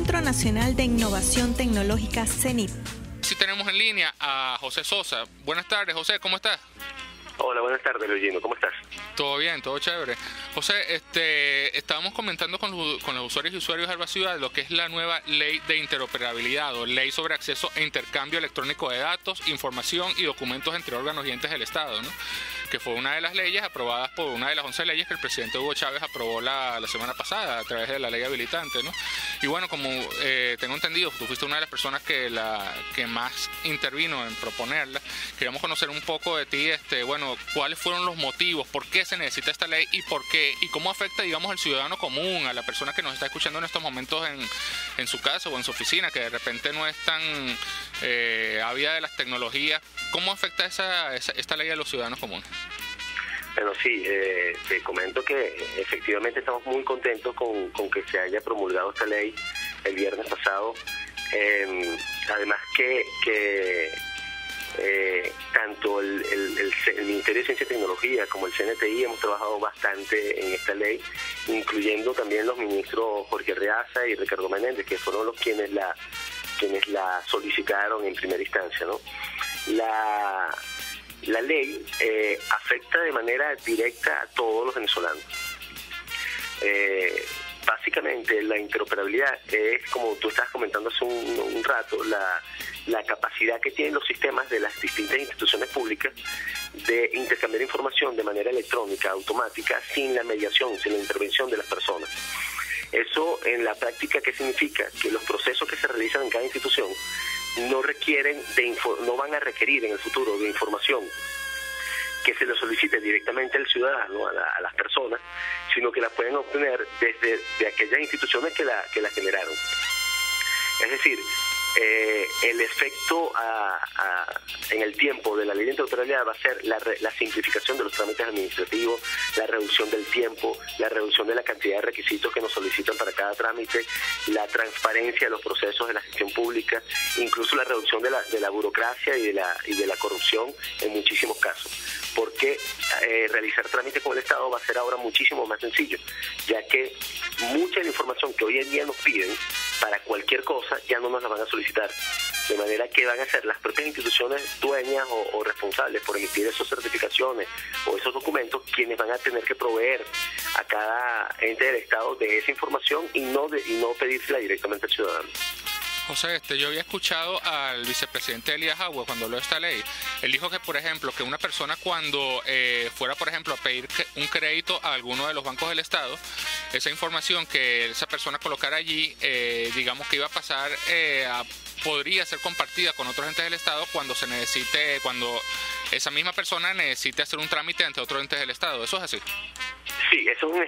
Centro Nacional de Innovación Tecnológica, CENIT. Sí, tenemos en línea a José Sosa. Buenas tardes, José, ¿cómo estás? Hola, buenas tardes, Luigino, ¿cómo estás? Todo bien, todo chévere. José, estábamos comentando con los usuarios y usuarios de Alba Ciudad lo que es la nueva ley de interoperabilidad o ley sobre acceso e intercambio electrónico de datos, información y documentos entre órganos y entes del Estado, ¿no? Que fue una de las leyes aprobadas por una de las 11 leyes que el presidente Hugo Chávez aprobó la semana pasada a través de la ley habilitante, ¿no? Y bueno, como tengo entendido, tú fuiste una de las personas que más intervino en proponerla. Queríamos conocer un poco de ti, bueno, cuáles fueron los motivos, por qué se necesita esta ley y por qué y cómo afecta, digamos, al ciudadano común, a la persona que nos está escuchando en estos momentos en su casa o en su oficina, que de repente no es tan ávida de las tecnologías. ¿Cómo afecta esta ley a los ciudadanos comunes? Bueno, sí, te comento que efectivamente estamos muy contentos con que se haya promulgado esta ley el viernes pasado. Además que tanto el Ministerio de Ciencia y Tecnología como el CNTI hemos trabajado bastante en esta ley, incluyendo también los ministros Jorge Arreaza y Ricardo Menéndez, que fueron los quienes la solicitaron en primera instancia, ¿no? La ley afecta de manera directa a todos los venezolanos. Básicamente la interoperabilidad es, como tú estabas comentando hace un rato, la capacidad que tienen los sistemas de las distintas instituciones públicas de intercambiar información de manera electrónica, automática, sin la mediación, sin la intervención de las personas. Eso en la práctica, ¿qué significa? Que los procesos que se realizan en cada institución no van a requerir en el futuro de información que se le solicite directamente al ciudadano, a las personas, sino que la pueden obtener de aquellas instituciones que la generaron. Es decir, el efecto en el tiempo de la ley de interoperabilidad va a ser la simplificación de los trámites administrativos, la reducción del tiempo, la reducción de la cantidad de requisitos que nos solicitan para cada trámite, la transparencia de los procesos de la gestión pública, incluso la reducción de la burocracia y de la corrupción en muchísimos casos. Porque realizar trámites con el Estado va a ser ahora muchísimo más sencillo, ya que mucha de la información que hoy en día nos piden para cualquier cosa ya no nos la van a solicitar, de manera que van a ser las propias instituciones dueñas o responsables por emitir esas certificaciones o esos documentos quienes van a tener que proveer a cada ente del Estado de esa información y no pedírsela directamente al ciudadano. José, yo había escuchado al vicepresidente Elías Agüe cuando habló de esta ley. Él dijo que, por ejemplo, que una persona cuando fuera, por ejemplo, a pedir un crédito a alguno de los bancos del Estado, esa información que esa persona colocara allí, digamos que iba a pasar, podría ser compartida con otros entes del Estado cuando esa misma persona necesite hacer un trámite ante otros entes del Estado. ¿Eso es así? Sí, eso es un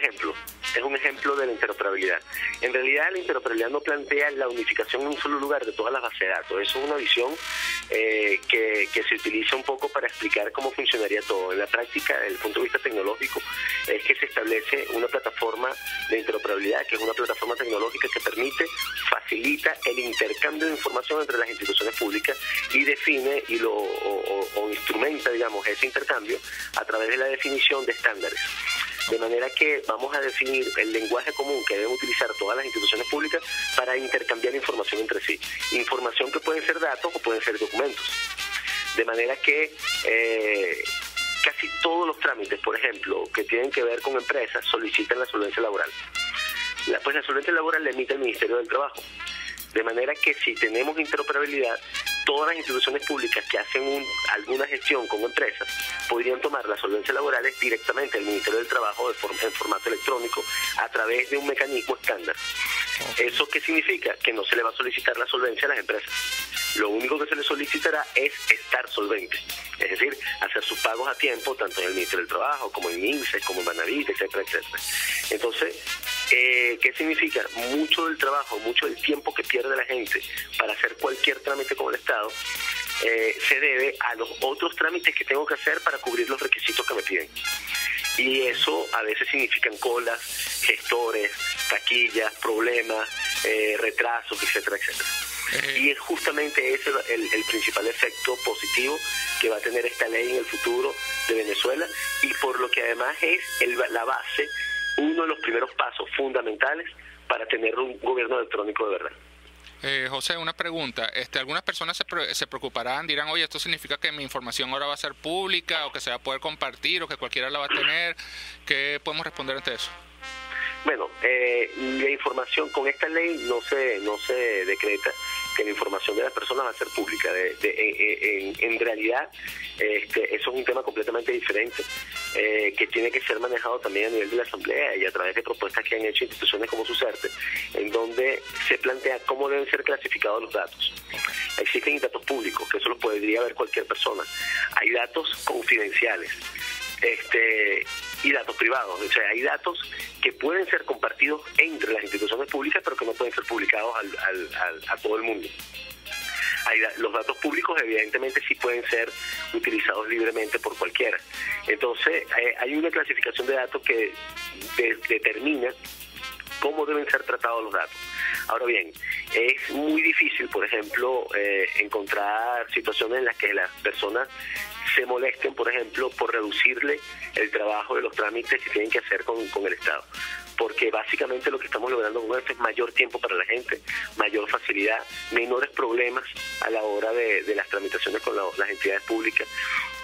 ejemplo de la interoperabilidad. En realidad la interoperabilidad no plantea la unificación en un solo lugar de todas las bases de datos. Eso es una visión que se utiliza un poco para explicar cómo funcionaría todo. En la práctica, desde el punto de vista tecnológico, es que se establece una plataforma de interoperabilidad, que es una plataforma tecnológica que facilita el intercambio de información entre las instituciones públicas y define o instrumenta, digamos, ese intercambio a través de la definición de estándares. De manera que vamos a definir el lenguaje común que deben utilizar todas las instituciones públicas para intercambiar información entre sí. Información que pueden ser datos o pueden ser documentos. De manera que casi todos los trámites, por ejemplo, que tienen que ver con empresas, solicitan la solvencia laboral. La solvencia laboral la emite el Ministerio del Trabajo. De manera que si tenemos interoperabilidad, todas las instituciones públicas que hacen alguna gestión con empresas podrían tomar las solvencias laborales directamente del Ministerio del Trabajo en formato electrónico a través de un mecanismo estándar. Okay. ¿Eso qué significa? Que no se le va a solicitar la solvencia a las empresas. Lo único que se le solicitará es estar solvente, es decir, hacer sus pagos a tiempo, tanto en el Ministerio del Trabajo como en INSS, como en Banavit, etcétera, etcétera. Entonces, ¿qué significa? Mucho del trabajo, mucho del tiempo que pierde la gente para hacer cualquier trámite con el Estado se debe a los otros trámites que tengo que hacer para cubrir los requisitos que me piden. Y eso a veces significan colas, gestores, taquillas, problemas, retrasos, etcétera, etcétera. Y es justamente ese el principal efecto positivo que va a tener esta ley en el futuro de Venezuela, y por lo que además es la base uno de los primeros pasos fundamentales para tener un gobierno electrónico de verdad. José, una pregunta. Algunas personas se preocuparán, dirán, oye, esto significa que mi información ahora va a ser pública o que se va a poder compartir o que cualquiera la va a tener. ¿Qué podemos responder ante eso? Bueno, la información con esta ley no se decreta que la información de las personas va a ser pública. En realidad, eso es un tema completamente diferente, que tiene que ser manejado también a nivel de la Asamblea y a través de propuestas que han hecho instituciones como SUSERTE, en donde se plantea cómo deben ser clasificados los datos. Existen datos públicos, que eso los podría ver cualquier persona. Hay datos confidenciales. Y datos privados, o sea, hay datos que pueden ser compartidos entre las instituciones públicas, pero que no pueden ser publicados a todo el mundo. Los datos públicos evidentemente sí pueden ser utilizados libremente por cualquiera. Entonces, hay una clasificación de datos que determina cómo deben ser tratados los datos. Ahora bien, es muy difícil, por ejemplo, encontrar situaciones en las que las personas se molesten, por ejemplo, por reducirle el trabajo de los trámites que tienen que hacer con el Estado. Porque básicamente lo que estamos logrando con esto es mayor tiempo para la gente, mayor facilidad, menores problemas a la hora de las tramitaciones con las entidades públicas.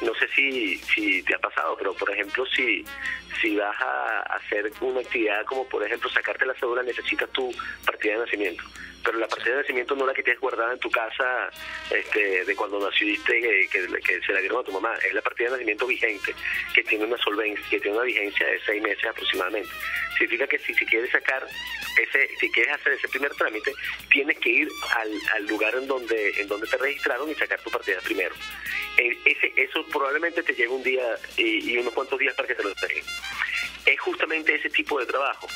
No sé si te ha pasado, pero por ejemplo, si vas a hacer una actividad como por ejemplo sacarte la cédula, necesitas tu partida de nacimiento. Pero la partida de nacimiento no la que tienes guardada en tu casa de cuando naciste, que se la dieron a tu mamá, es la partida de nacimiento vigente, que tiene una solvencia, que tiene una vigencia de 6 meses aproximadamente. Significa que si quieres sacar si quieres hacer ese primer trámite, tienes que ir al lugar en donde te registraron y sacar tu partida primero. Eso probablemente te lleve un día y unos cuantos días para que te lo entreguen. Es justamente ese tipo de trabajo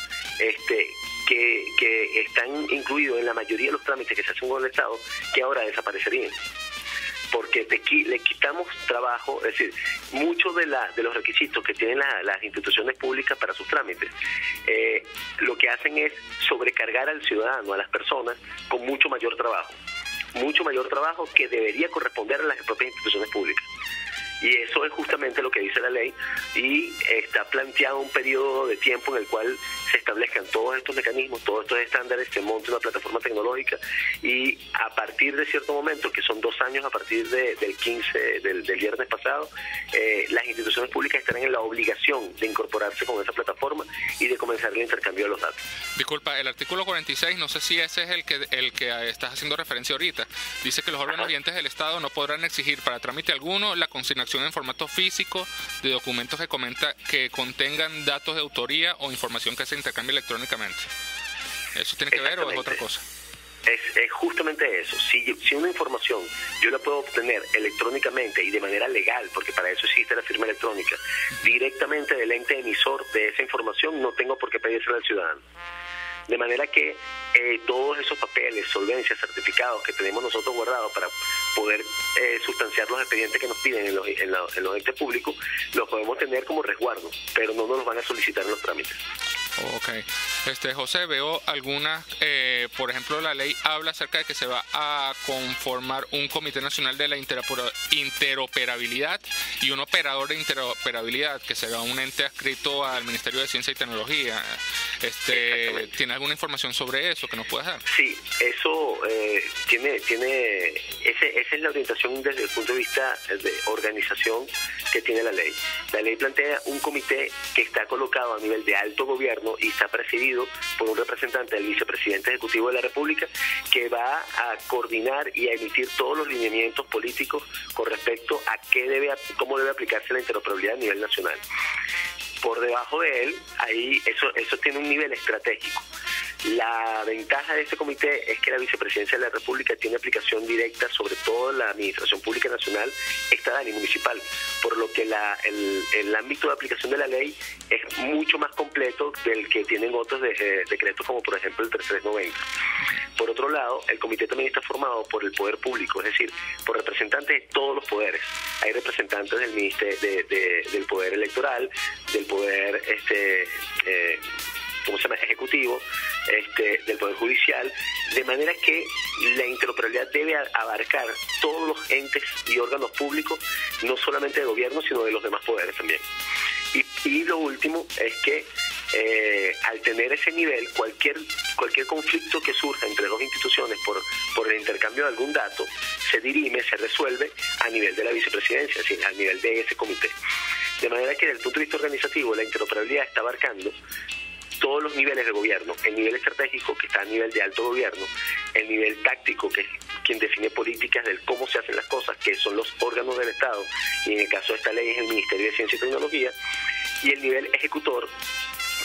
que están incluidos en la mayoría de los trámites que se hacen con el Estado, que ahora desaparecerían, porque le quitamos trabajo. Es decir, muchos de los requisitos que tienen las instituciones públicas para sus trámites, lo que hacen es sobrecargar al ciudadano, a las personas, con mucho mayor trabajo que debería corresponder a las propias instituciones públicas. Y eso es justamente lo que dice la ley, y está planteado un periodo de tiempo en el cual se establezcan todos estos mecanismos, todos estos estándares, se monte una plataforma tecnológica, y a partir de cierto momento, que son 2 años a partir del 15, del viernes pasado, las instituciones públicas estarán en la obligación de incorporarse con esa plataforma y de comenzar el intercambio de los datos. Disculpa, el artículo 46, no sé si ese es el que estás haciendo referencia ahorita, dice que los órganos vigentes del Estado no podrán exigir para trámite alguno la consignación en formato físico de documentos que contengan datos de autoría o información que se intercambie electrónicamente. ¿Eso tiene que ver o es otra cosa? Es justamente eso. Si una información yo la puedo obtener electrónicamente y de manera legal, porque para eso existe la firma electrónica, directamente del ente emisor de esa información, no tengo por qué pedírsela al ciudadano. De manera que todos esos papeles, solvencias, certificados que tenemos nosotros guardados para poder sustanciar los expedientes que nos piden en los entes públicos, los podemos tener como resguardo, pero no nos los van a solicitar en los trámites. Ok. José, veo algunas, por ejemplo, la ley habla acerca de que se va a conformar un Comité Nacional de la Interoperabilidad y un operador de interoperabilidad, que será un ente adscrito al Ministerio de Ciencia y Tecnología. ¿Tiene alguna información sobre eso que nos puedas dar? Sí, eso esa es la orientación desde el punto de vista de organización que tiene la ley. La ley plantea un comité que está colocado a nivel de alto gobierno y está presidido por un representante del vicepresidente ejecutivo de la República, que va a coordinar y a emitir todos los lineamientos políticos con respecto a cómo debe aplicarse la interoperabilidad a nivel nacional. Por debajo de él, ahí eso tiene un nivel estratégico. La ventaja de este comité es que la Vicepresidencia de la República tiene aplicación directa sobre toda la administración pública nacional, estatal y municipal, por lo que el ámbito de aplicación de la ley es mucho más completo del que tienen otros decretos, como por ejemplo el 3390. Por otro lado, el comité también está formado por el poder público, es decir, por representantes de todos los poderes. Hay representantes del ministerio, del poder electoral, del poder ejecutivo, del Poder Judicial, de manera que la interoperabilidad debe abarcar todos los entes y órganos públicos, no solamente de gobierno, sino de los demás poderes también. Y lo último es que al tener ese nivel, cualquier conflicto que surja entre dos instituciones por el intercambio de algún dato, se dirime, se resuelve a nivel de la vicepresidencia, es decir, a nivel de ese comité. De manera que desde el punto de vista organizativo, la interoperabilidad está abarcando todos los niveles de gobierno, el nivel estratégico, que está a nivel de alto gobierno, el nivel táctico, que es quien define políticas del cómo se hacen las cosas, que son los órganos del Estado, y en el caso de esta ley es el Ministerio de Ciencia y Tecnología, y el nivel ejecutor,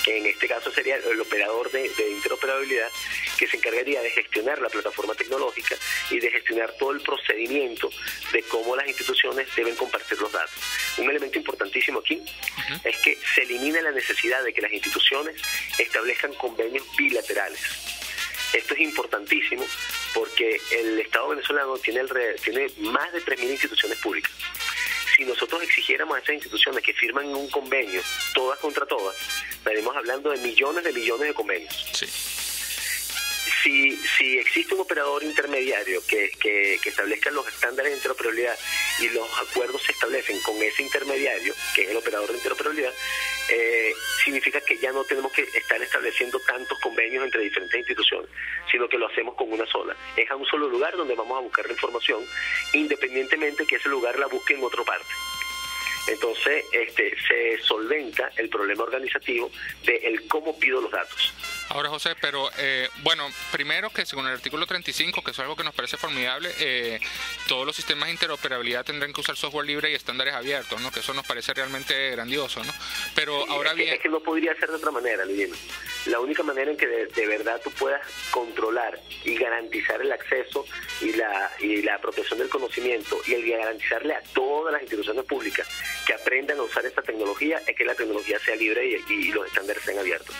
que en este caso sería el operador de interoperabilidad, que se encargaría de gestionar la plataforma tecnológica y de gestionar todo el procedimiento de cómo las instituciones deben compartir los datos. Un elemento importantísimo aquí es que se elimina la necesidad de que las instituciones establezcan convenios bilaterales. Esto es importantísimo porque el Estado venezolano tiene más de 3.000 instituciones públicas. Si nosotros exigiéramos a esas instituciones que firman un convenio, todas contra todas, estaremos hablando de millones de convenios. Sí. Si existe un operador intermediario que establezca los estándares de interoperabilidad y los acuerdos se establecen con ese intermediario, que es el operador de interoperabilidad, significa que ya no tenemos que estar estableciendo tantos convenios entre diferentes instituciones, sino que lo hacemos con una sola. Es a un solo lugar donde vamos a buscar la información, independientemente que ese lugar la busque en otra parte. Entonces, se solventa el problema organizativo de el cómo pido los datos. Ahora, José, pero bueno, primero que según el artículo 35, que es algo que nos parece formidable, todos los sistemas de interoperabilidad tendrán que usar software libre y estándares abiertos, ¿no? Que eso nos parece realmente grandioso, ¿no? Pero sí, ahora bien... Es que no podría ser de otra manera, Luis. La única manera en que de verdad tú puedas controlar y garantizar el acceso y la apropiación del conocimiento y el garantizarle a todas las instituciones públicas que aprendan a usar esta tecnología es que la tecnología sea libre y los estándares sean abiertos.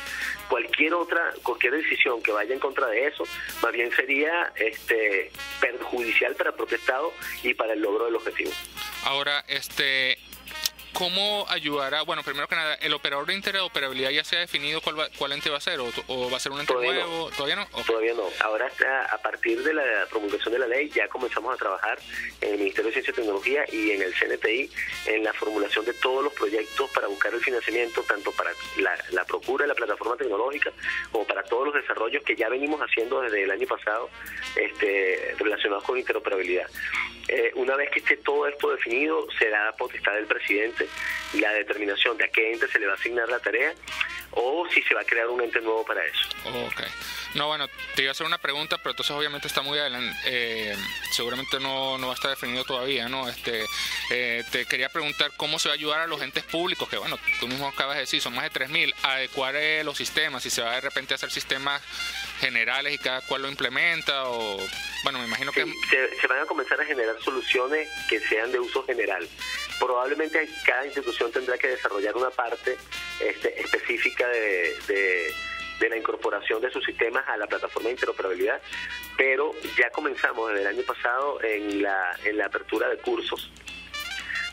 Cualquier decisión que vaya en contra de eso, más bien sería perjudicial para el propio Estado y para el logro del objetivo. Ahora, ¿cómo ayudará? Bueno, primero que nada, ¿el operador de interoperabilidad ya se ha definido cuál ente va a ser? ¿O va a ser un ente nuevo? ¿Todavía no? Okay. Todavía no. Ahora, a partir de la promulgación de la ley, ya comenzamos a trabajar en el Ministerio de Ciencia y Tecnología y en el CNTI en la formulación de todos los proyectos para buscar el financiamiento, tanto para la procura de la plataforma tecnológica como para todos los desarrollos que ya venimos haciendo desde el año pasado relacionados con interoperabilidad. Una vez que esté todo esto definido, será potestad del presidente la determinación de a qué ente se le va a asignar la tarea o si se va a crear un ente nuevo para eso. Okay. No, bueno, te iba a hacer una pregunta, pero entonces obviamente está muy adelante, seguramente no va a estar definido todavía, ¿no? Te quería preguntar cómo se va a ayudar a los entes públicos, que bueno, tú mismo acabas de decir, son más de 3.000, a adecuar los sistemas, si se va de repente a hacer sistemas generales y cada cual lo implementa, o bueno, me imagino que... Se van a comenzar a generar soluciones que sean de uso general. Probablemente cada institución tendrá que desarrollar una parte específica de la incorporación de sus sistemas a la plataforma de interoperabilidad, pero ya comenzamos desde el año pasado en la apertura de cursos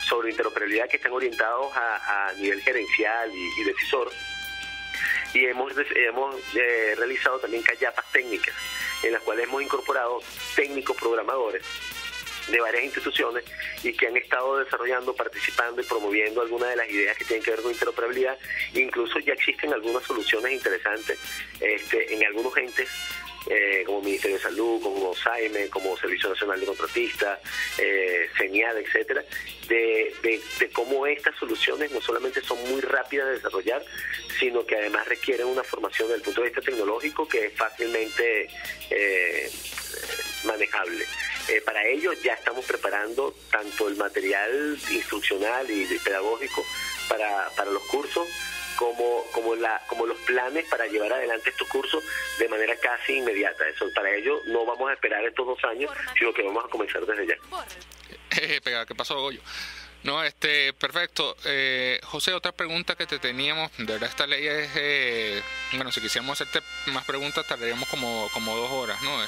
sobre interoperabilidad que están orientados a nivel gerencial y decisor, y hemos realizado también callapas técnicas en las cuales hemos incorporado técnicos programadores de varias instituciones y que han estado desarrollando, participando y promoviendo algunas de las ideas que tienen que ver con interoperabilidad. Incluso ya existen algunas soluciones interesantes en algunos entes, como Ministerio de Salud, como SAIME, como Servicio Nacional de Contratistas, CENIAD, etcétera, de cómo estas soluciones no solamente son muy rápidas de desarrollar, sino que además requieren una formación desde el punto de vista tecnológico que es fácilmente manejable. Para ello ya estamos preparando tanto el material instruccional y pedagógico para los cursos como los planes para llevar adelante estos cursos de manera casi inmediata. Para ello no vamos a esperar estos 2 años, sino que vamos a comenzar desde ya. ¿Qué pasó, Goyo? No, perfecto. José, otra pregunta que te teníamos, de verdad esta ley es, bueno, si quisiéramos hacerte más preguntas tardaríamos como 2 horas, ¿no?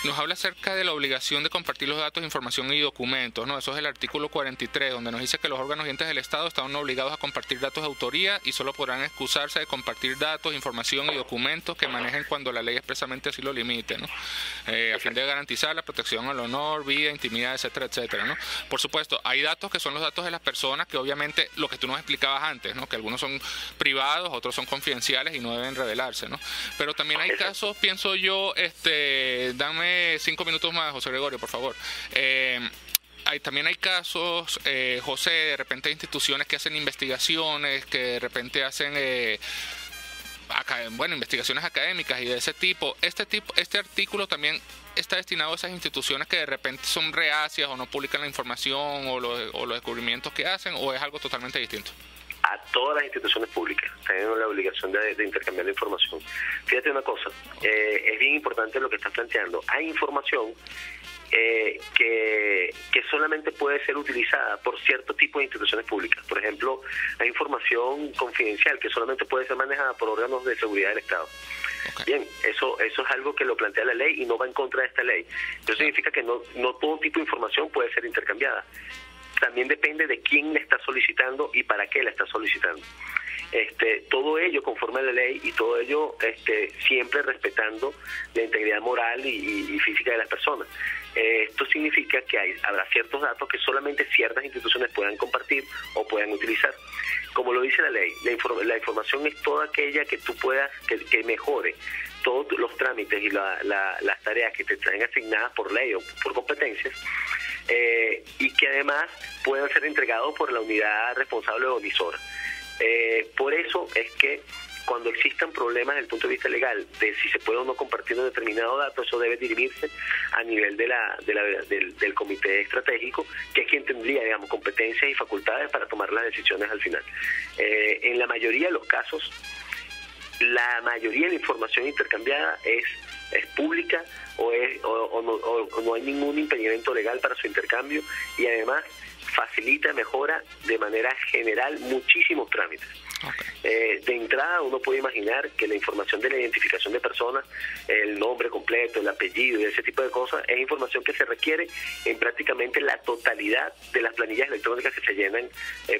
nos habla acerca de la obligación de compartir los datos, información y documentos, ¿no? Eso es el artículo 43, donde nos dice que los órganos y entes del Estado están obligados a compartir datos de autoría y solo podrán excusarse de compartir datos, información y documentos que manejen cuando la ley expresamente así lo limite, ¿no? A fin de garantizar la protección al honor, vida, intimidad, etcétera, etcétera, ¿no? Por supuesto, hay datos que son los datos de las personas, que obviamente lo que tú nos explicabas antes, ¿no? Que algunos son privados, otros son confidenciales y no deben revelarse, ¿no? Pero también hay casos, pienso yo, dame 5 minutos más, José Gregorio, por favor. También hay casos, José, de repente hay instituciones que hacen investigaciones, que de repente hacen investigaciones académicas y de ese tipo. Este artículo también está destinado a esas instituciones que de repente son reacias o no publican la información o los descubrimientos que hacen, ¿o es algo totalmente distinto? A todas las instituciones públicas tienen la obligación de intercambiar la información. Fíjate una cosa, es bien importante lo que estás planteando. Hay información que solamente puede ser utilizada por cierto tipo de instituciones públicas. Por ejemplo, hay información confidencial que solamente puede ser manejada por órganos de seguridad del Estado. Okay. Bien, eso es algo que lo plantea la ley y no va en contra de esta ley. Eso significa que no todo tipo de información puede ser intercambiada. También depende de quién la está solicitando y para qué la está solicitando. Todo ello conforme a la ley y todo ello siempre respetando la integridad moral y física de las personas. Esto significa que habrá ciertos datos que solamente ciertas instituciones puedan compartir o puedan utilizar. Como lo dice la ley, la información es toda aquella que tú puedas, que mejore todos los trámites y las tareas que te traen asignadas por ley o por competencias, y que además puedan ser entregados por la unidad responsable o emisora. Por eso es que cuando existan problemas desde el punto de vista legal de si se puede o no compartir un determinado dato, eso debe dirimirse a nivel del comité estratégico, que es quien tendría, digamos, competencias y facultades para tomar las decisiones al final. En la mayoría de los casos, la mayoría de la información intercambiada es pública o no hay ningún impedimento legal para su intercambio, y además facilita, mejora de manera general muchísimos trámites. Okay. De entrada uno puede imaginar que la información de la identificación de personas, el nombre completo, el apellido y ese tipo de cosas, es información que se requiere en prácticamente la totalidad de las planillas electrónicas que se llenan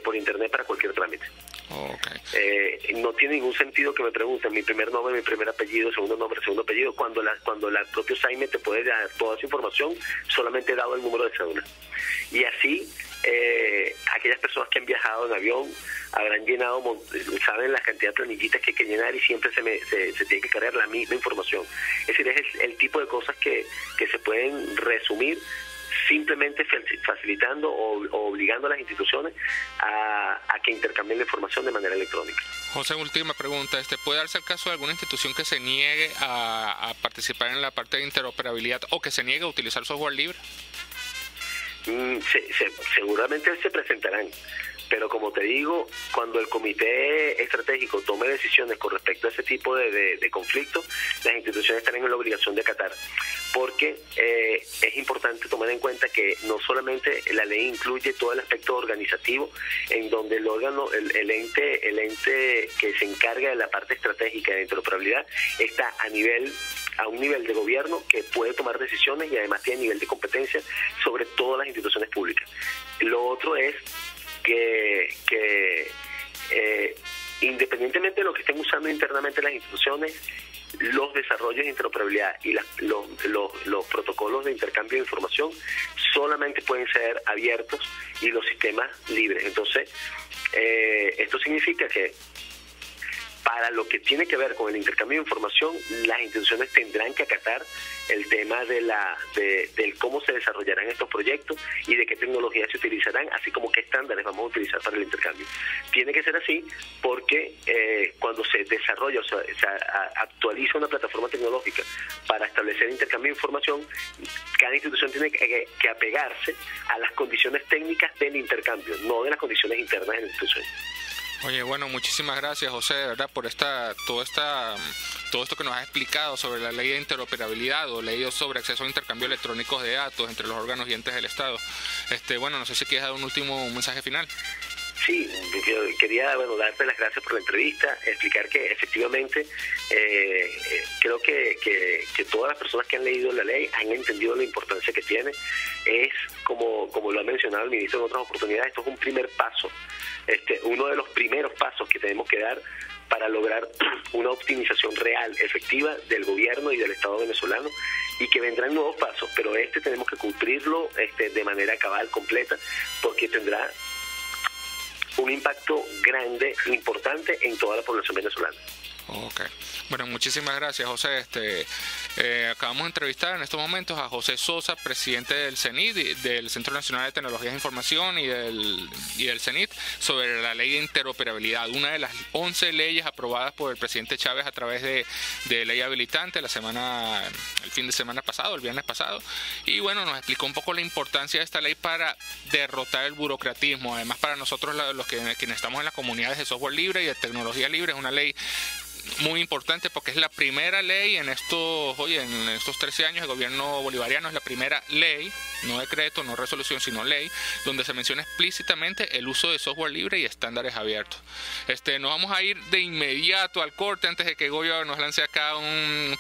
por internet para cualquier trámite. Okay. No tiene ningún sentido que me pregunten mi primer nombre, mi primer apellido, segundo nombre, segundo apellido, cuando la propio SAIME te puede dar toda esa información solamente dado el número de cédula. Y así aquellas personas que han viajado en avión habrán llenado, saben la cantidad de planillitas que hay que llenar y siempre se tiene que cargar la misma información. Es decir, es el tipo de cosas que se pueden resumir simplemente facilitando o obligando a las instituciones a que intercambien la información de manera electrónica. José, última pregunta. ¿Puede darse el caso de alguna institución que se niegue a participar en la parte de interoperabilidad o que se niegue a utilizar software libre? Seguramente se presentarán, pero como te digo, cuando el comité estratégico tome decisiones con respecto a ese tipo de conflictos, las instituciones estarán en la obligación de acatar, porque es importante tomar en cuenta que no solamente la ley incluye todo el aspecto organizativo, en donde el órgano, el ente que se encarga de la parte estratégica de interoperabilidad está a un nivel de gobierno que puede tomar decisiones y además tiene nivel de competencia sobre todas las instituciones públicas. Lo otro es que independientemente de lo que estén usando internamente las instituciones, los desarrollos de interoperabilidad y los protocolos de intercambio de información solamente pueden ser abiertos y los sistemas libres. Entonces, esto significa que para lo que tiene que ver con el intercambio de información, las instituciones tendrán que acatar el tema del cómo se desarrollarán estos proyectos y de qué tecnologías se utilizarán, así como qué estándares vamos a utilizar para el intercambio. Tiene que ser así porque cuando se desarrolla o se actualiza una plataforma tecnológica para establecer intercambio de información, cada institución tiene que apegarse a las condiciones técnicas del intercambio, no de las condiciones internas de la institución. Oye, bueno, muchísimas gracias, José, de verdad, por todo esto que nos has explicado sobre la ley de interoperabilidad o ley sobre acceso a intercambio electrónico de datos entre los órganos y entes del Estado. Bueno, no sé si quieres dar un último mensaje final. Sí, quería darte las gracias por la entrevista, explicar que efectivamente creo que todas las personas que han leído la ley han entendido la importancia que tiene. Es, como lo ha mencionado el ministro en otras oportunidades, esto es un primer paso, uno de los primeros pasos que tenemos que dar para lograr una optimización real, efectiva del gobierno y del Estado venezolano, y que vendrán nuevos pasos, pero tenemos que cumplirlo de manera cabal, completa, porque tendrá un impacto grande, importante en toda la población venezolana. Ok. Bueno, muchísimas gracias, José. Acabamos de entrevistar en estos momentos a José Sosa, presidente del CENIT, del Centro Nacional de Tecnologías de Información y del CENIT, sobre la ley de interoperabilidad, una de las 11 leyes aprobadas por el presidente Chávez a través de ley habilitante el fin de semana pasado, el viernes pasado. Y bueno, nos explicó un poco la importancia de esta ley para derrotar el burocratismo. Además, para nosotros, quienes estamos en las comunidades de software libre y de tecnología libre, es una ley muy importante porque es la primera ley en estos 13 años de gobierno bolivariano, es la primera ley, no decreto, no resolución, sino ley, donde se menciona explícitamente el uso de software libre y estándares abiertos. Nos vamos a ir de inmediato al corte antes de que Goyo nos lance acá un